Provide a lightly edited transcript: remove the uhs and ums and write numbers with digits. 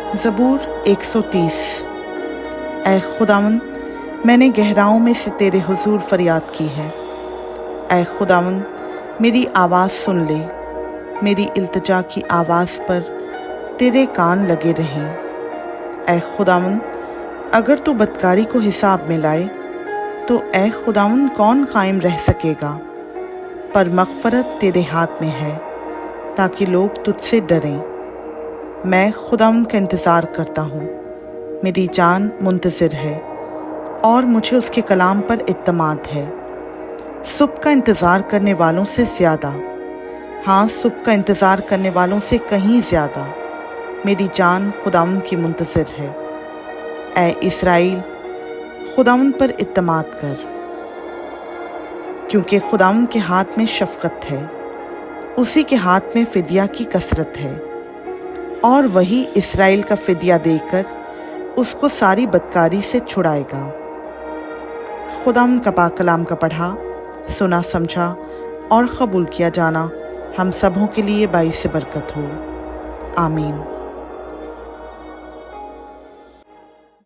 ज़बूर 130। ऐ खुदावन, मैंने गहराओं में से तेरे हुजूर फरियाद की है। ऐ खुदावन, मेरी आवाज़ सुन ले। मेरी इल्तिजा की आवाज़ पर तेरे कान लगे रहें। ऐ खुदावन, अगर तू बदकारी को हिसाब में लाए तो ऐ खुदावन कौन कायम रह सकेगा। पर मग़फ़रत तेरे हाथ में है ताकि लोग तुझसे डरें। मैं खुदावन का इंतज़ार करता हूँ, मेरी जान मुंतज़िर है और मुझे उसके कलाम पर इत्तमाद है। सुबह का इंतज़ार करने वालों से ज़्यादा, हाँ, सुबह का इंतज़ार करने वालों से कहीं ज़्यादा मेरी जान खुदावन की मुंतज़िर है। ऐ इस्राएल, खुदावन पर इत्तमाद कर, क्योंकि खुदावन के हाथ में शफ़क़त है, उसी के हाथ में फ़िदिया की कसरत है, और वही इस्राएल का फ़िदिया देकर उसको सारी बदकारी से छुड़ाएगा। खुदावन का पाक कलाम का पढ़ा, सुना, समझा और कबूल किया जाना हम सबों के लिए बाइस बरकत हो। आमीन।